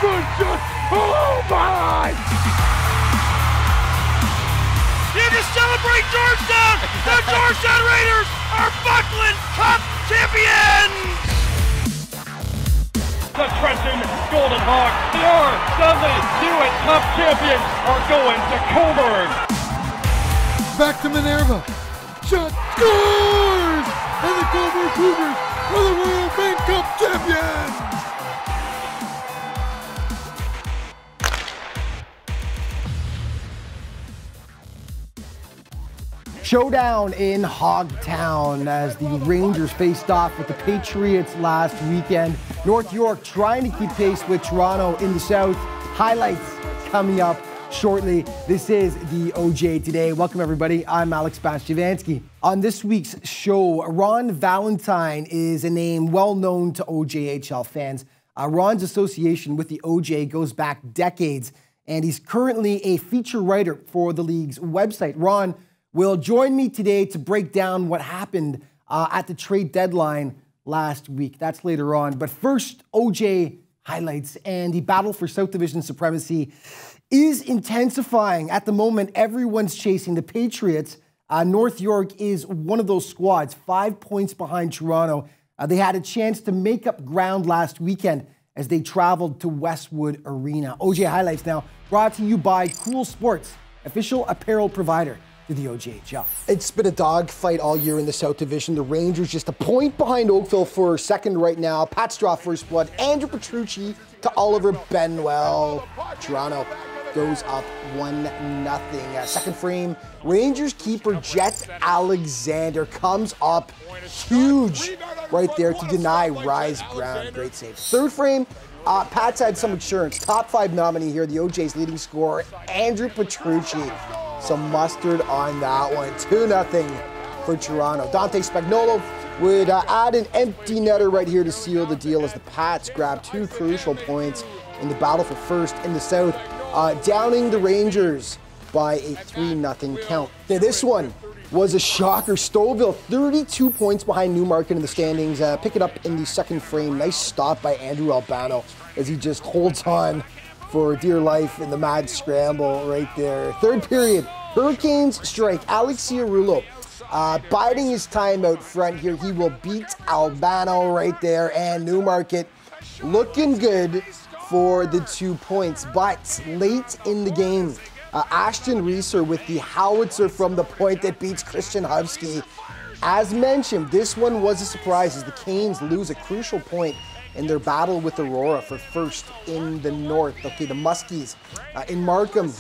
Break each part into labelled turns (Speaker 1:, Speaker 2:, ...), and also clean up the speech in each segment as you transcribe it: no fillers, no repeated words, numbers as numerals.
Speaker 1: Good shot. Oh my!
Speaker 2: Here to celebrate Georgetown! The Georgetown Raiders are Buckland Cup champions!
Speaker 1: The Trenton Golden Hawks, the R. Hewitt Cup champions, are going to Coburn.
Speaker 3: Back to Minerva. Shot scores! And the Coburn Cougars are the Royal Bank Cup champions!
Speaker 4: Showdown in Hogtown as the Rangers faced off with the Patriots last weekend. North York trying to keep pace with Toronto in the South. Highlights coming up shortly. This is the OJ Today. Welcome everybody. I'm Alex Bastiavansky. On this week's show, Ron Valentine is a name well known to OJHL fans. Ron's association with the OJ goes back decades, and he's currently a feature writer for the league's website. Ron will join me today to break down what happened at the trade deadline last week. That's later on. But first, OJ highlights, and the battle for South Division supremacy is intensifying. At the moment, everyone's chasing the Patriots. North York is one of those squads, 5 points behind Toronto. They had a chance to make up ground last weekend as they traveled to Westwood Arena. OJ highlights now, brought to you by Cool Sports, official apparel provider to the OJHL. It's been a dogfight all year in the South Division. The Rangers just a point behind Oakville for second right now. Pat Straw first blood. Andrew Petrucci to Oliver Benwell. Toronto goes up 1-0. Second frame, Rangers keeper Jet Alexander comes up huge right there to deny Rise Brown. Great save. Third frame, Pat's had some insurance. Top 5 nominee here, the OJ's leading scorer, Andrew Petrucci. Some mustard on that one. 2-0 for Toronto. Dante Spagnolo would add an empty netter right here to seal the deal as the Pats grab 2 crucial points in the battle for first in the South, downing the Rangers by a 3-0 count. Now, this one was a shocker. Stouffville 32 points behind Newmarket in the standings. Pick it up in the second frame. Nice stop by Andrew Albano as he just holds on for dear life in the mad scramble right there. Third period, Hurricanes strike. Alex Ciarulo biding his time out front here. He will beat Albano right there, and Newmarket looking good for the 2 points. But late in the game, Ashton Reeser with the howitzer from the point that beats Christian Husky. As mentioned, this one was a surprise as the Canes lose a crucial point in their battle with Aurora for first in the North. Okay, the Muskies in Markham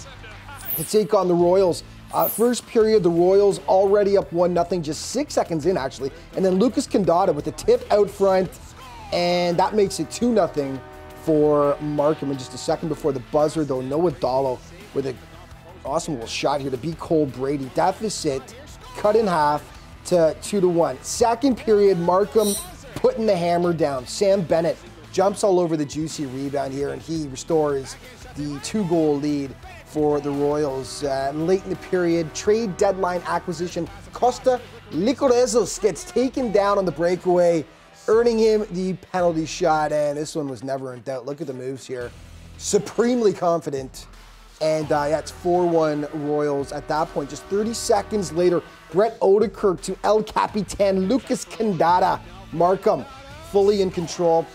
Speaker 4: to take on the Royals. First period, the Royals already up 1-0, just 6 seconds in actually. And then Lucas Condata with the tip out front, and that makes it 2-0 for Markham. And just a second before the buzzer though, Noah Dallo with an awesome little shot here to beat Cole Brady. Deficit cut in half to 2-1. Second period, Markham putting the hammer down. Sam Bennett jumps all over the juicy rebound here, and he restores the 2-goal lead for the Royals. Late in the period, trade deadline acquisition, Costa Licorezos gets taken down on the breakaway, earning him the penalty shot, and this one was never in doubt. Look at the moves here. Supremely confident. And yeah, it's 4-1 Royals at that point. Just 30 seconds later, Brett Odekirk to El Capitan Lucas Condata. Markham fully in control,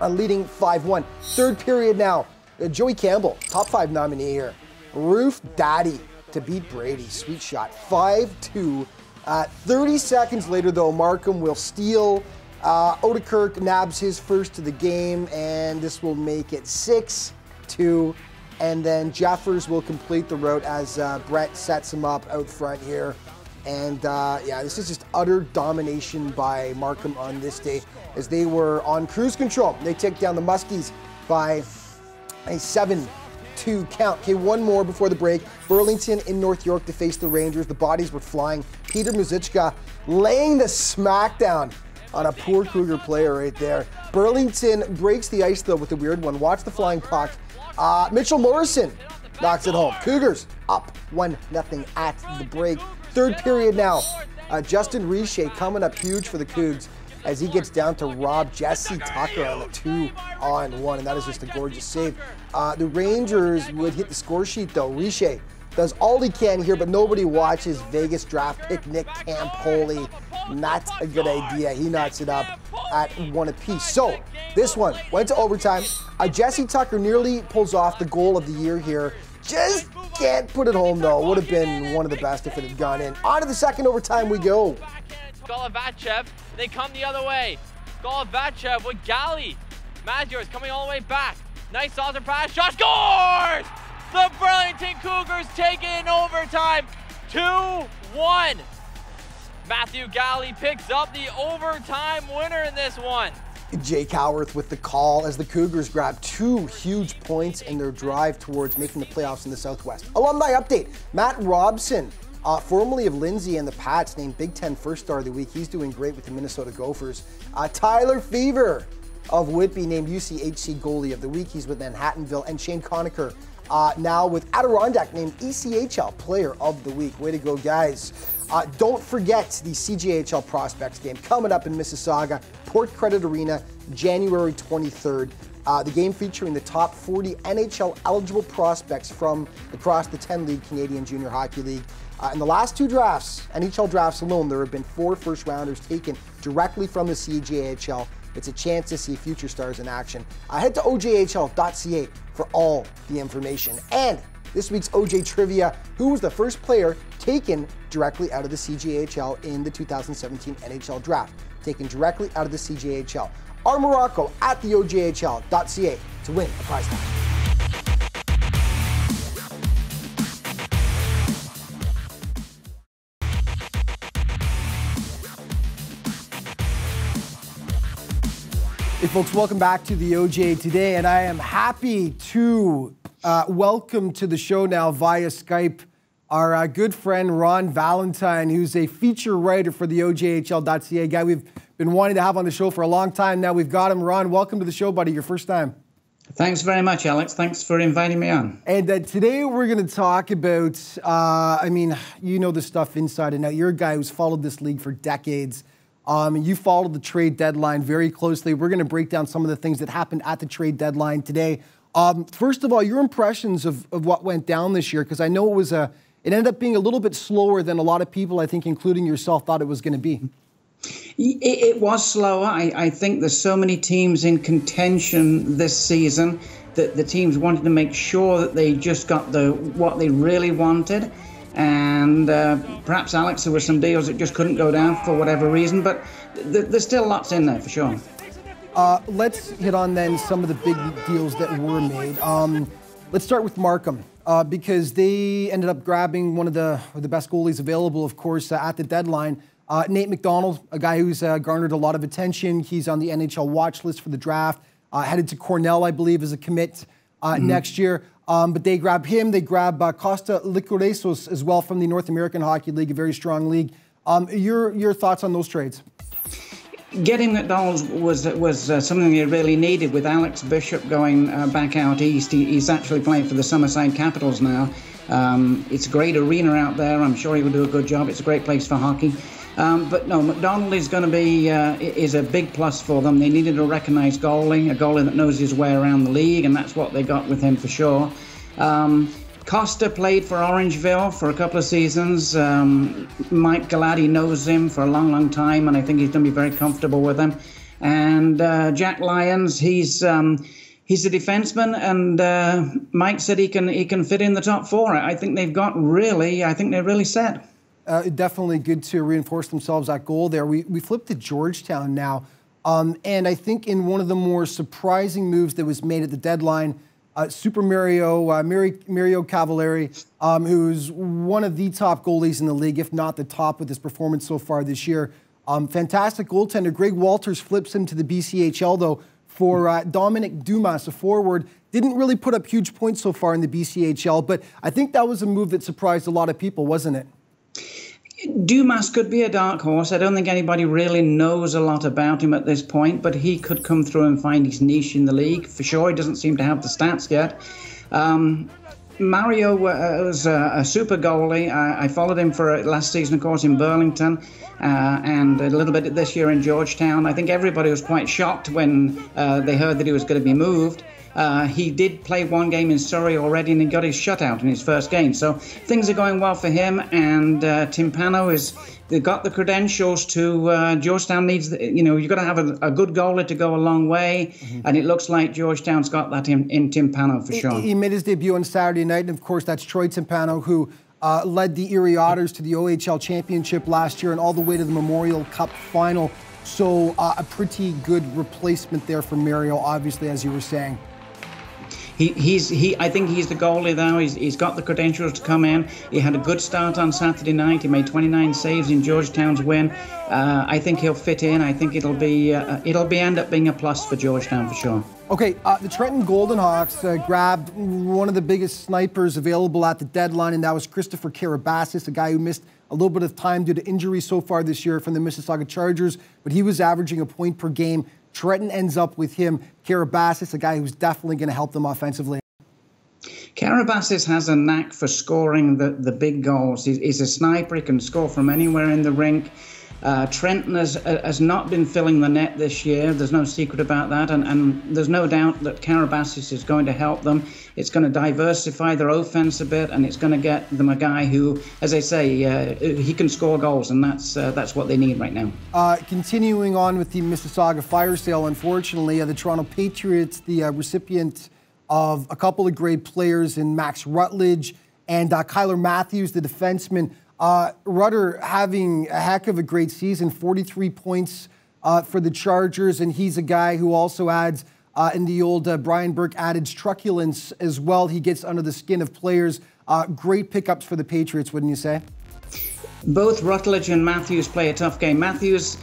Speaker 4: leading 5-1. Third period now, Joey Campbell, top 5 nominee here. Roof Daddy to beat Brady, sweet shot, 5-2. 30 seconds later though, Markham will steal. Odekirk nabs his first to the game, and this will make it 6-2. And then Jeffers will complete the route as Brett sets him up out front here. And yeah, this is just utter domination by Markham on this day as they were on cruise control. They take down the Muskies by a 7-2 count. Okay, one more before the break. Burlington in North York to face the Rangers. The bodies were flying. Peter Muzichka laying the smackdown on a poor Cougar player right there. Burlington breaks the ice though with a weird one. Watch the flying puck. Mitchell Morrison knocks it home. Cougars up 1-0 at the break. Third period now. Justin Riche coming up huge for the Cougs. as he gets down to rob Jesse Tucker on the 2-on-1, and that is just a gorgeous save. The Rangers would hit the score sheet though. Richer does all he can here, but nobody watches Vegas draft pick Nick Campoli. Not a good idea. He knocks it up at 1 apiece. So this one went to overtime. Jesse Tucker nearly pulls off the goal of the year here. Just can't put it home though. Would have been one of the best if it had gone in. On to the second overtime we go.
Speaker 5: Golovachev, they come the other way. Golovachev with Galley. Matthews coming all the way back. Nice saucer pass, shot, scores! The Burlington Cougars take it in overtime, 2-1. Matthew Galley picks up the overtime winner in this one.
Speaker 4: Jake Howarth with the call as the Cougars grab 2 huge points in their drive towards making the playoffs in the Southwest. Alumni update, Matt Robson, formerly of Lindsay and the Pats, named Big Ten First Star of the Week. He's doing great with the Minnesota Gophers. Tyler Fever of Whitby named UCHC Goalie of the Week. He's with Manhattanville. And Shane Conacher now with Adirondack named ECHL Player of the Week. Way to go, guys. Don't forget the CJHL Prospects game coming up in Mississauga, Port Credit Arena, January 23rd. The game featuring the top 40 NHL eligible prospects from across the 10-league Canadian Junior Hockey League. In the last 2 drafts, NHL drafts alone, there have been 4 first-rounders taken directly from the CJHL. It's a chance to see future stars in action. Head to ojhl.ca for all the information. And this week's OJ Trivia, who was the first player taken directly out of the CJHL in the 2017 NHL Draft? Taken directly out of the CJHL. Our Morocco at the ojhl.ca to win a prize tag. Hey folks, welcome back to the OJ today, and I am happy to welcome to the show now via Skype our good friend Ron Valentine, who's a feature writer for the OJHL.ca, a guy we've been wanting to have on the show for a long time. Now we've got him. Ron, welcome to the show, buddy, your first time.
Speaker 6: Thanks very much, Alex. Thanks for inviting me on.
Speaker 4: And today we're going to talk about, I mean, you know this stuff inside and out. You're a guy who's followed this league for decades. You followed the trade deadline very closely. We're going to break down some of the things that happened at the trade deadline today. First of all, your impressions of what went down this year, because I know it ended up being a little bit slower than a lot of people, I think, including yourself, thought it was going to be.
Speaker 6: It was slower. I think there's so many teams in contention this season that the teams wanted to make sure that they just got what they really wanted. And perhaps, Alex, there were some deals that just couldn't go down for whatever reason, but there's still lots in there for sure.
Speaker 4: Let's hit on then some of the big deals that were made. Let's start with Markham, because they ended up grabbing one of the best goalies available, of course, at the deadline. Nate McDonald, a guy who's garnered a lot of attention. He's on the NHL watch list for the draft. Headed to Cornell, I believe, as a commit next year. But they grab him. They grab Costa Licoresos as well from the North American Hockey League, a very strong league. Your thoughts on those trades?
Speaker 6: Getting McDonald was something they really needed with Alex Bishop going back out east. He's actually playing for the Summerside Capitals now. It's a great arena out there. I'm sure he will do a good job. It's a great place for hockey. But no, McDonald is going to be is a big plus for them. They needed a recognized goalie, a goalie that knows his way around the league, and that's what they got with him for sure. Costa played for Orangeville for a couple of seasons. Mike Galati knows him for a long, long time, and I think he's going to be very comfortable with him. And Jack Lyons, he's a defenseman, and Mike said he can fit in the top 4. I think they're really set.
Speaker 4: Definitely good to reinforce themselves at goal there. We flip to Georgetown now. And I think in one of the more surprising moves that was made at the deadline, Super Mario Cavallari, who's one of the top goalies in the league, if not the top with his performance so far this year. Fantastic goaltender. Greg Walters flips him to the BCHL, though, for Dominic Dumas, a forward. Didn't really put up huge points so far in the BCHL, but I think that was a move that surprised a lot of people, wasn't it?
Speaker 6: Dumas could be a dark horse. I don't think anybody really knows a lot about him at this point, but he could come through and find his niche in the league. For sure, he doesn't seem to have the stats yet. Mario was a super goalie. I followed him for last season, of course, in Burlington, and a little bit this year in Georgetown. I think everybody was quite shocked when they heard that he was going to be moved. He did play one game in Surrey already, and he got his shutout in his first game. So things are going well for him, and Timpano they've got the credentials to, Georgetown needs, you've got to have a good goalie to go a long way, and it looks like Georgetown's got that in Timpano for sure.
Speaker 4: He made his debut on Saturday night, and of course that's Troy Timpano, who led the Erie Otters to the OHL Championship last year and all the way to the Memorial Cup final. So a pretty good replacement there for Mario, obviously, as you were saying.
Speaker 6: I think he's the goalie now. He's got the credentials to come in. He had a good start on Saturday night. He made 29 saves in Georgetown's win. I think he'll fit in. I think it'll end up being a plus for Georgetown for sure.
Speaker 4: Okay, the Trenton Golden Hawks grabbed one of the biggest snipers available at the deadline, and that was Christopher Karabassis, a guy who missed a little bit of time due to injury so far this year from the Mississauga Chargers, but he was averaging a point per game. Trenton ends up with him. Karabassis, a guy who's definitely going to help them offensively.
Speaker 6: Karabassis has a knack for scoring the big goals. He's a sniper. He can score from anywhere in the rink. Trenton has not been filling the net this year. There's no secret about that. And there's no doubt that Karabassis is going to help them. It's going to diversify their offense a bit, and it's going to get them a guy who, as I say, he can score goals, and that's what they need right now.
Speaker 4: Continuing on with the Mississauga fire sale, unfortunately, the Toronto Patriots, the recipient of a couple of great players in Max Rutledge and Kyler Matthews, the defenseman. Rutter having a heck of a great season, 43 points for the Chargers, and he's a guy who also adds in the old Brian Burke adage truculence as well. He gets under the skin of players. Great pickups for the Patriots, wouldn't you say?
Speaker 6: Both Rutledge and Matthews play a tough game. Matthews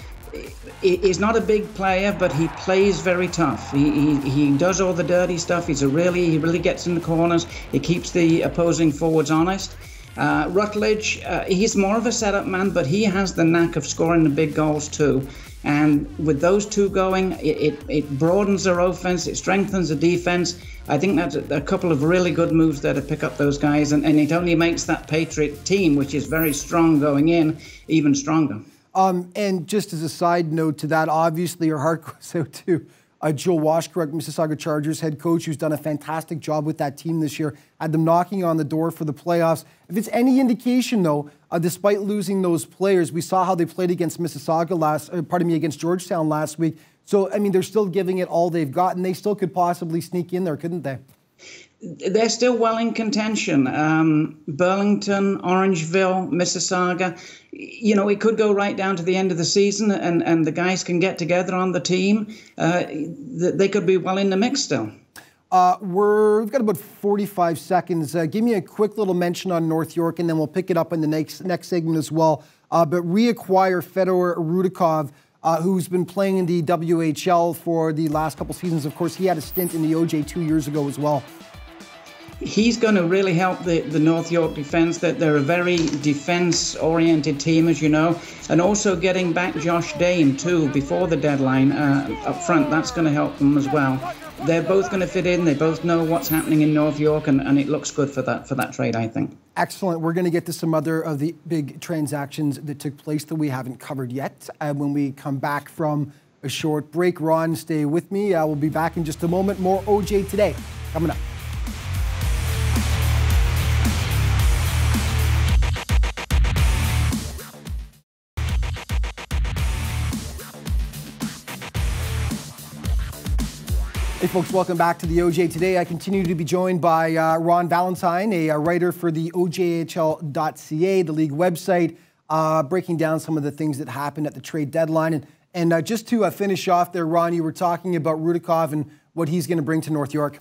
Speaker 6: is not a big player, but he plays very tough. He does all the dirty stuff. He really gets in the corners. He keeps the opposing forwards honest. Rutledge, he's more of a setup man, but he has the knack of scoring the big goals too. And with those two going, it broadens their offense, it strengthens the defense. I think that's a couple of really good moves there to pick up those guys, and it only makes that Patriot team, which is very strong going in, even stronger.
Speaker 4: And just as a side note to that, obviously your heart goes out to Joe Washcrack, Mississauga Chargers head coach, who's done a fantastic job with that team this year, had them knocking on the door for the playoffs. If it's any indication, though, despite losing those players, we saw how they played against against Georgetown last week. So, I mean, they're still giving it all they've got, and they still could possibly sneak in there, couldn't they?
Speaker 6: They're still well in contention. Burlington, Orangeville, Mississauga. It could go right down to the end of the season, and the guys can get together on the team. They could be well in the mix still.
Speaker 4: We've got about 45 seconds. Give me a quick little mention on North York, and then we'll pick it up in the next segment as well. But reacquire Fedor Rudikov, who's been playing in the WHL for the last couple seasons. Of course, he had a stint in the OJ 2 years ago as well.
Speaker 6: He's going to really help the North York defense. That they're a very defense-oriented team, as you know, and also getting back Josh Dane too before the deadline up front. That's going to help them as well. They're both going to fit in. They both know what's happening in North York, and it looks good for that trade, I think. Excellent.
Speaker 4: We're going to get to some other of the big transactions that took place that we haven't covered yet when we come back from a short break. Ron, stay with me. We'll be back in just a moment. More OJ Today coming up. Hey folks, welcome back to the OJ Today. I continue to be joined by Ron Valentine, a writer for the OJHL.ca, the league website, breaking down some of the things that happened at the trade deadline. And just to finish off there, Ron, you were talking about Rudikov and what he's going to bring to North York.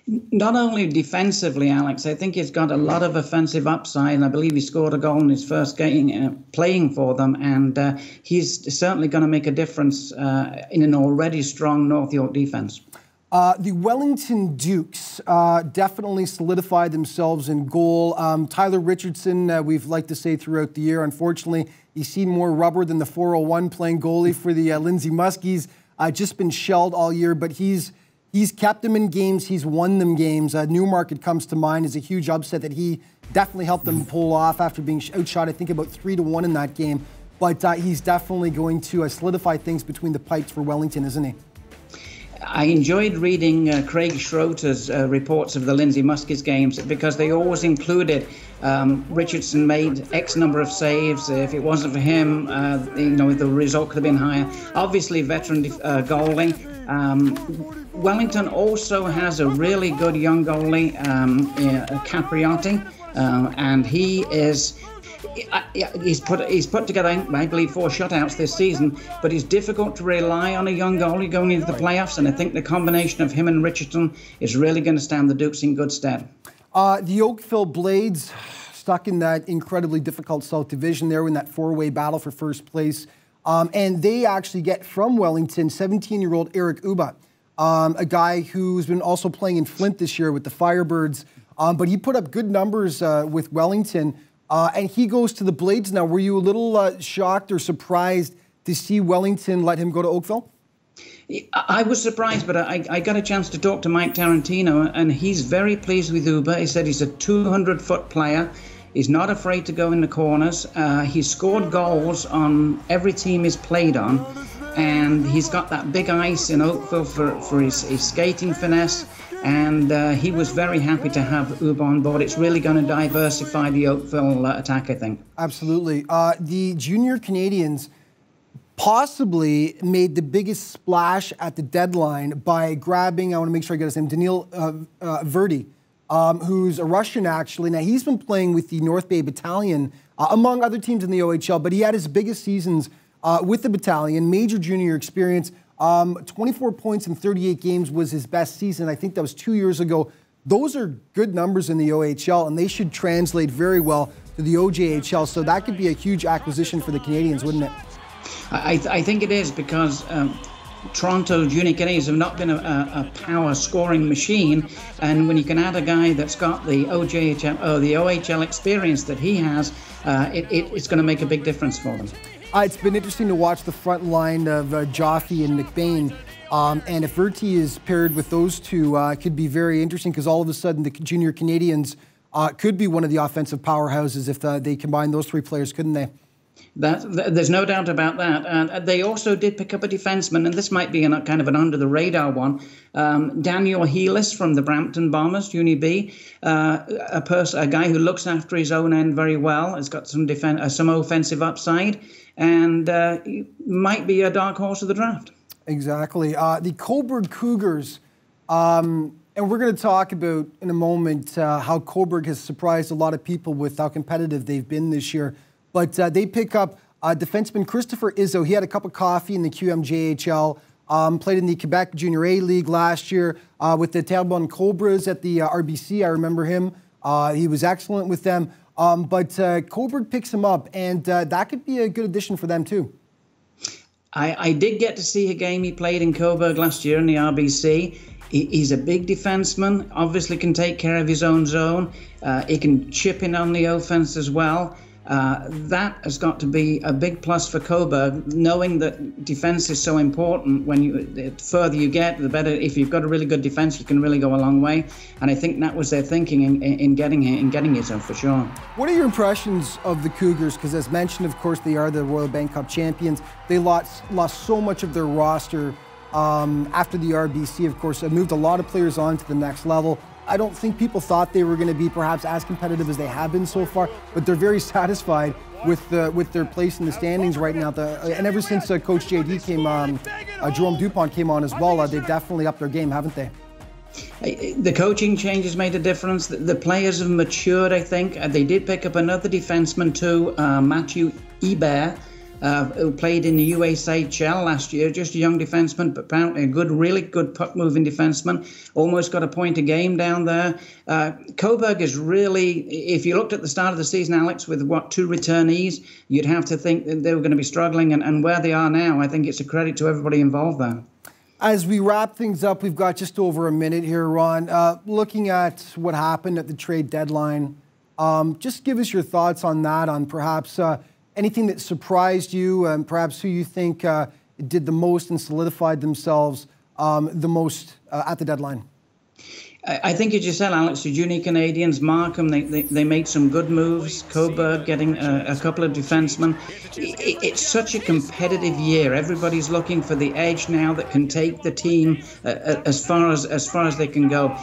Speaker 6: Not only defensively, Alex, I think he's got a lot of offensive upside, and I believe he scored a goal in his first game playing for them, and he's certainly going to make a difference in an already strong North York defense.
Speaker 4: The Wellington Dukes definitely solidified themselves in goal. Tyler Richardson, we've liked to say throughout the year, unfortunately, he's seen more rubber than the 401 playing goalie for the Lindsay Muskies. Just been shelled all year, but he's He's kept them in games. He's won them games. Newmarket comes to mind as a huge upset that he definitely helped them pull off after being outshot, I think, about 3-1 in that game. But he's definitely going to solidify things between the pipes for Wellington, isn't he?
Speaker 6: I enjoyed reading Craig Schroeder's reports of the Lindsay Muskets games because they always included Richardson made X number of saves. If it wasn't for him, the result could have been higher. Obviously, veteran goalie. Wellington also has a really good young goalie, Capriotti, and he is. He's put together, I believe, 4 shutouts this season, but it's difficult to rely on a young goalie going into the playoffs, and I think the combination of him and Richardson is really going to stand the Dukes in good stead.
Speaker 4: The Oakville Blades stuck in that incredibly difficult South Division there in that 4-way battle for first place, and they actually get from Wellington 17-year-old Eric Uba, a guy who's been also playing in Flint this year with the Firebirds, but he put up good numbers with Wellington. And he goes to the Blades now. Were you a little shocked or surprised to see Wellington let him go to Oakville?
Speaker 6: I was surprised, but I got a chance to talk to Mike Tarantino, and he's very pleased with Uba. He said he's a 200-foot player. He's not afraid to go in the corners. He's scored goals on every team he's played on, and he's got that big ice in Oakville for his skating finesse. And he was very happy to have Uba on board. It's really going to diversify the Oakville attack, I think.
Speaker 4: Absolutely. The junior Canadians possibly made the biggest splash at the deadline by grabbing, I want to make sure I get his name, Daniil Verdi, who's a Russian, actually. Now, he's been playing with the North Bay Battalion, among other teams in the OHL, but he had his biggest seasons with the battalion, major junior experience. 24 points in 38 games was his best season. I think that was 2 years ago. Those are good numbers in the OHL, and they should translate very well to the OJHL. So that could be a huge acquisition for the Canadians, wouldn't it?
Speaker 6: I think it is, because Toronto Junior Canadians have not been a power scoring machine, and when you can add a guy that's got the OJHL or the OHL experience that he has, it's going to make a big difference for them.
Speaker 4: It's been interesting to watch the front line of Joffe and McBain. And if Verti is paired with those two, could be very interesting, because all of a sudden the junior Canadians could be one of the offensive powerhouses if they combine those 3 players, couldn't they?
Speaker 6: There's no doubt about that. And they also did pick up a defenseman, and this might be kind of an under-the-radar one. Daniel Heelis from the Brampton Bombers, Junior B, a guy who looks after his own end very well, has got some offensive upside, and might be a dark horse of the draft.
Speaker 4: Exactly. The Cobourg Cougars, and we're going to talk about in a moment how Cobourg has surprised a lot of people with how competitive they've been this year. But they pick up defenseman Christopher Izzo. He had a cup of coffee in the QMJHL, played in the Quebec Junior A League last year with the Terrebonne Cobras at the RBC. I remember him. He was excellent with them. But Cobourg picks him up, and that could be a good addition for them too.
Speaker 6: I did get to see a game he played in Cobourg last year in the RBC. He's a big defenseman, obviously can take care of his own zone. He can chip in on the offense as well. That has got to be a big plus for Cobourg, knowing that defense is so important. The further you get, the better. If you've got a really good defense, you can really go a long way. And I think that was their thinking in getting it, so for sure. What
Speaker 4: are your impressions of the Cougars? Because as mentioned, of course, they are the Royal Bank Cup champions. They lost so much of their roster after the RBC, of course. It moved a lot of players on to the next level. I don't think people thought they were going to be perhaps as competitive as they have been so far, but they're very satisfied with their place in the standings right now. And ever since Coach JD came on, Jerome Dupont came on as well, they've definitely upped their game, haven't they?
Speaker 6: The coaching changes made a difference. The players have matured, I think. They did pick up another defenseman too, Matthew Hebert, who played in the USHL last year, just a young defenseman, but apparently a really good puck-moving defenseman. Almost got a point a game down there. Cobourg is really, if you looked at the start of the season, Alex, with 2 returnees, you'd have to think that they were going to be struggling. And where they are now, I think it's a credit to everybody involved there.
Speaker 4: As we wrap things up, we've got just over a minute here, Ron. Looking at what happened at the trade deadline, just give us your thoughts on that, on perhaps anything that surprised you, and perhaps who you think did the most and solidified themselves the most at the deadline?
Speaker 6: I think, as you said, Alex, the junior Canadians, Markham, they made some good moves. Coburg getting a couple of defensemen. It's such a competitive year. Everybody's looking for the edge now that can take the team as far as they can go.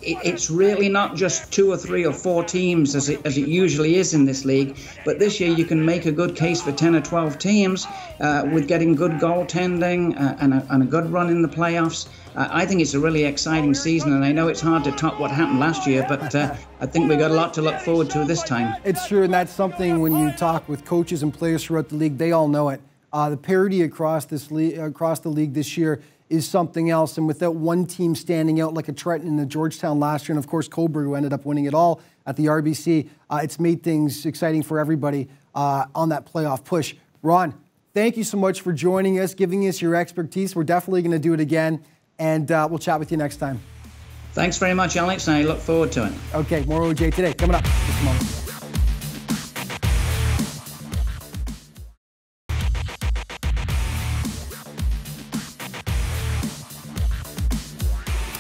Speaker 6: It's really not just 2 or 3 or 4 teams as it usually is in this league, but this year you can make a good case for 10 or 12 teams with getting good goaltending and a good run in the playoffs. I think it's a really exciting season, and I know it's hard to top what happened last year, but I think we've got a lot to look forward to this time.
Speaker 4: It's true, and that's something when you talk with coaches and players throughout the league, they all know it. The parity across the league this year is something else, and without one team standing out like a Trenton and the Georgetown last year, and of course Coburg, who ended up winning it all at the RBC, it's made things exciting for everybody on that playoff push. Ron, thank you so much for joining us, giving us your expertise. We're definitely going to do it again, and we'll chat with you next time.
Speaker 6: Thanks very much, Alex, and I look forward to it.
Speaker 4: Okay, more OJ Today coming up in just a moment.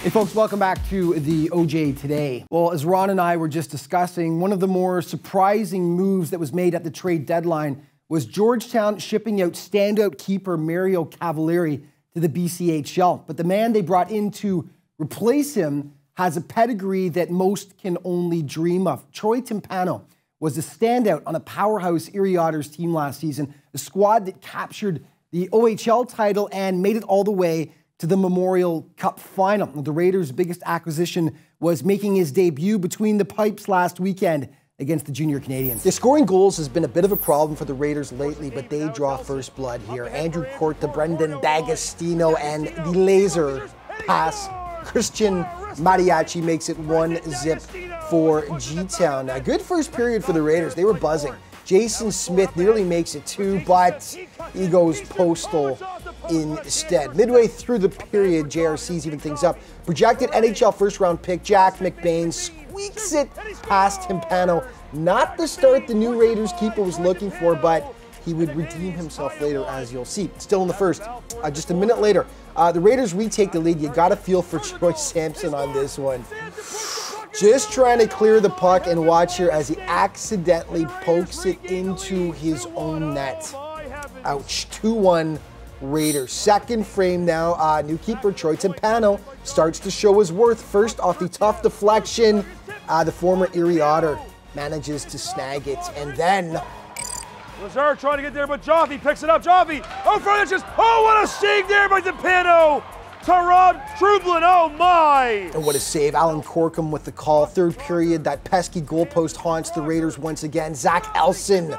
Speaker 4: Hey folks, welcome back to the OJ Today. Well, as Ron and I were just discussing, one of the more surprising moves that was made at the trade deadline was Georgetown shipping out standout keeper Mario Cavalieri to the BCHL. But the man they brought in to replace him has a pedigree that most can only dream of. Troy Timpano was a standout on a powerhouse Erie Otters team last season, a squad that captured the OHL title and made it all the way to the Memorial Cup final. The Raiders' biggest acquisition was making his debut between the pipes last weekend against the junior Canadians. The scoring goals has been a bit of a problem for the Raiders lately, but they draw first blood here. Andrew Corta, Brendan D'Agostino, and the laser pass. Christian Mariachi makes it 1-0 for G-Town. A good first period for the Raiders. They were buzzing. Jason Smith nearly makes it 2, but he goes postal instead. Midway through the period, JRC's even things up. Projected NHL first-round pick Jack McBain squeaks it past Timpano. Not the start the new Raiders keeper was looking for, but he would redeem himself later, as you'll see. Still in the first. Just a minute later, the Raiders retake the lead. You got to feel for Troy Sampson on this one. Just trying to clear the puck, and watch here as he accidentally pokes it into his own net. Ouch. 2-1 Raiders. Second frame now. New keeper Troy Timpano starts to show his worth. First off the tough deflection, the former Erie Otter manages to snag it, and then
Speaker 2: Lazar trying to get there, but Joffe picks it up. Joffe, oh, front of just, oh, what a save there by Timpano. Tarab Trublin, oh my!
Speaker 4: And what a save. Alan Corkum with the call. Third period, that pesky goalpost haunts the Raiders once again. Zach Elson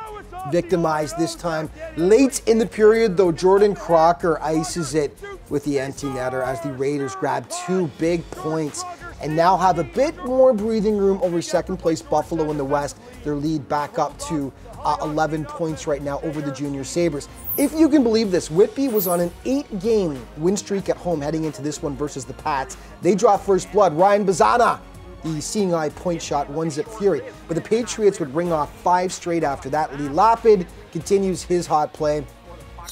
Speaker 4: victimized this time. Late in the period, though, Jordan Crocker ices it with the empty netter as the Raiders grab 2 big points and now have a bit more breathing room over second place Buffalo in the West. Their lead back up to 11 points right now over the Junior Sabres. If you can believe this, Whitby was on an 8-game win streak at home heading into this one versus the Pats. They draw first blood. Ryan Bazana, the seeing eye point shot, 1-0 fury. But the Patriots would ring off 5 straight after that. Lee Lapid continues his hot play,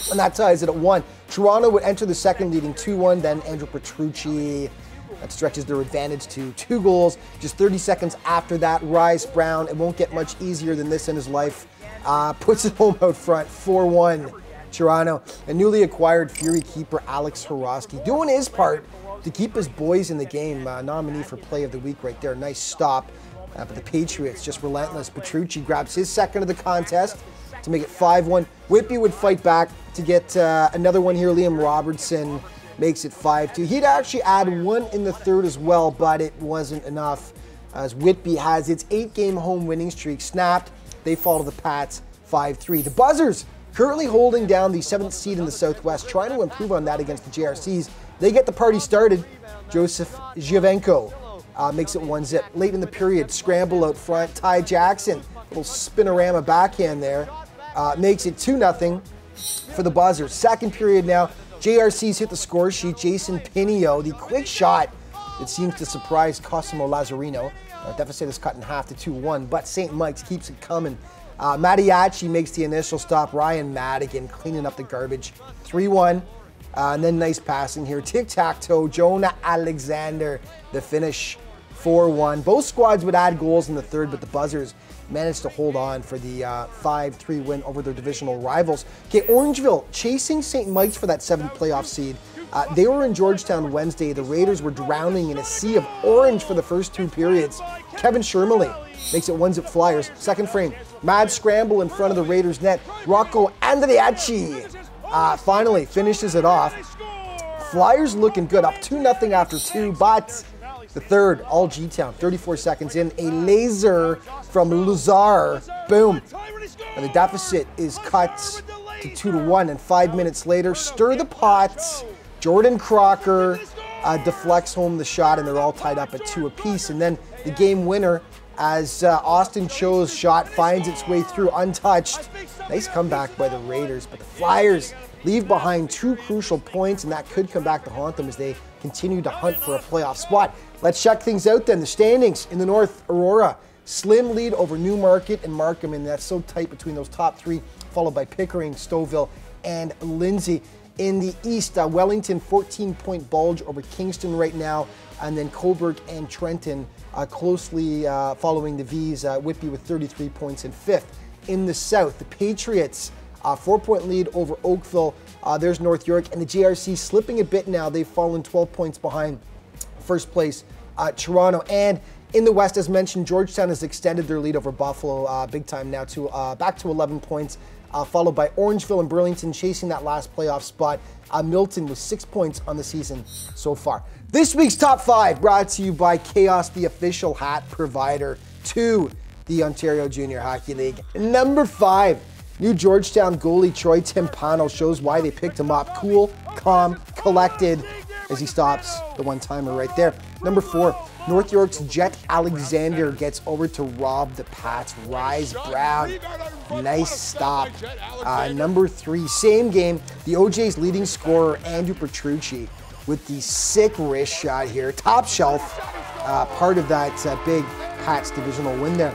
Speaker 4: and that ties it at 1. Toronto would enter the second leading 2-1. Then Andrew Petrucci, that stretches their advantage to 2 goals. Just 30 seconds after that, Rice Brown, it won't get much easier than this in his life, puts it home out front, 4-1 Toronto. A newly acquired Fury keeper Alex Horowski doing his part to keep his boys in the game. Nominee for play of the week right there. Nice stop. But the Patriots just relentless. Petrucci grabs his second of the contest to make it 5-1. Whitby would fight back to get another one here. Liam Robertson makes it 5-2. He'd actually add 1 in the third as well, but it wasn't enough as Whitby has its 8-game home winning streak snapped. They fall to the Pats 5-3. The Buzzers currently holding down the 7th seed in the Southwest, trying to improve on that against the JRCs. They get the party started. Joseph Giovenko makes it 1-0. Late in the period, scramble out front. Ty Jackson, little spinorama backhand there, makes it 2-0 for the Buzzers. Second period now, JRCs hit the score sheet. Jason Pinio, the quick shot that seems to surprise Cosimo Lazzarino. Deficit is cut in half to 2-1, but St. Mike's keeps it coming. Mariachi makes the initial stop. Ryan Madigan cleaning up the garbage. 3-1. And then nice passing here. Tic-tac-toe, Jonah Alexander, the finish 4-1. Both squads would add goals in the third, but the Buzzers managed to hold on for the 5-3 win over their divisional rivals. Okay, Orangeville chasing St. Mike's for that 7th playoff seed. They were in Georgetown Wednesday. The Raiders were drowning in a sea of orange for the first 2 periods. Kevin Shermley makes it 1-0 Flyers. Second frame, mad scramble in front of the Raiders net. Rocco Andriacci finally finishes it off. Flyers looking good, up 2-0 after 2, but the third, all G-Town, 34 seconds in, a laser from Lazar, boom. And the deficit is cut to 2-1, and 5 minutes later, stir the pot. Jordan Crocker deflects home the shot, and they're all tied up at 2 apiece. And then the game winner, as Austin Cho's shot finds its way through untouched. Nice comeback by the Raiders, but the Flyers leave behind 2 crucial points, and that could come back to haunt them as they continue to hunt for a playoff spot. Let's check things out then. The standings in the North, Aurora, slim lead over Newmarket and Markham, and that's so tight between those top 3, followed by Pickering, Stouffville, and Lindsay. In the East, Wellington, 14-point bulge over Kingston right now, and then Cobourg and Trenton closely following the V's, Whitby with 33 points in 5th. In the South, the Patriots, 4-point lead over Oakville. There's North York, and the JRC slipping a bit now. They've fallen 12 points behind first place Toronto. And in the West, as mentioned, Georgetown has extended their lead over Buffalo big time now to back to 11 points, followed by Orangeville and Burlington chasing that last playoff spot. Milton with 6 points on the season so far. This week's Top 5 brought to you by Chaos, the official hat provider to the Ontario Junior Hockey League. Number 5, new Georgetown goalie Troy Timpano shows why they picked him up. Cool, calm, collected as he stops the one-timer right there. Number 4, North York's Jet Alexander gets over to rob the Pats. Rise Brown, nice stop. Number 3, same game, the OJ's leading scorer Andrew Petrucci with the sick wrist shot here. Top shelf, part of that big Pats divisional win there.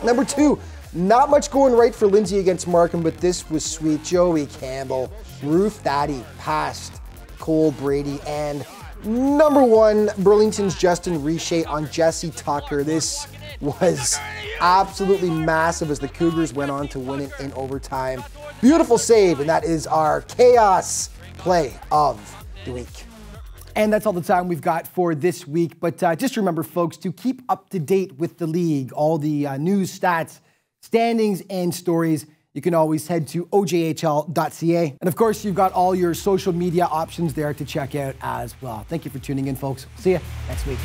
Speaker 4: Number 2, not much going right for Lindsay against Markham, but this was sweet. Joey Campbell, Roof Daddy, past Cole Brady, and number 1, Burlington's Justin Richer on Jesse Tucker. This was absolutely massive as the Cougars went on to win it in overtime. Beautiful save, and that is our Chaos play of the week.
Speaker 7: And that's all the time we've got for this week. But just remember, folks, to keep up to date with the league, all the news, stats, standings, and stories, you can always head to ojhl.ca. And of course, you've got all your social media options there to check out as well. Thank you for tuning in, folks. See you next week.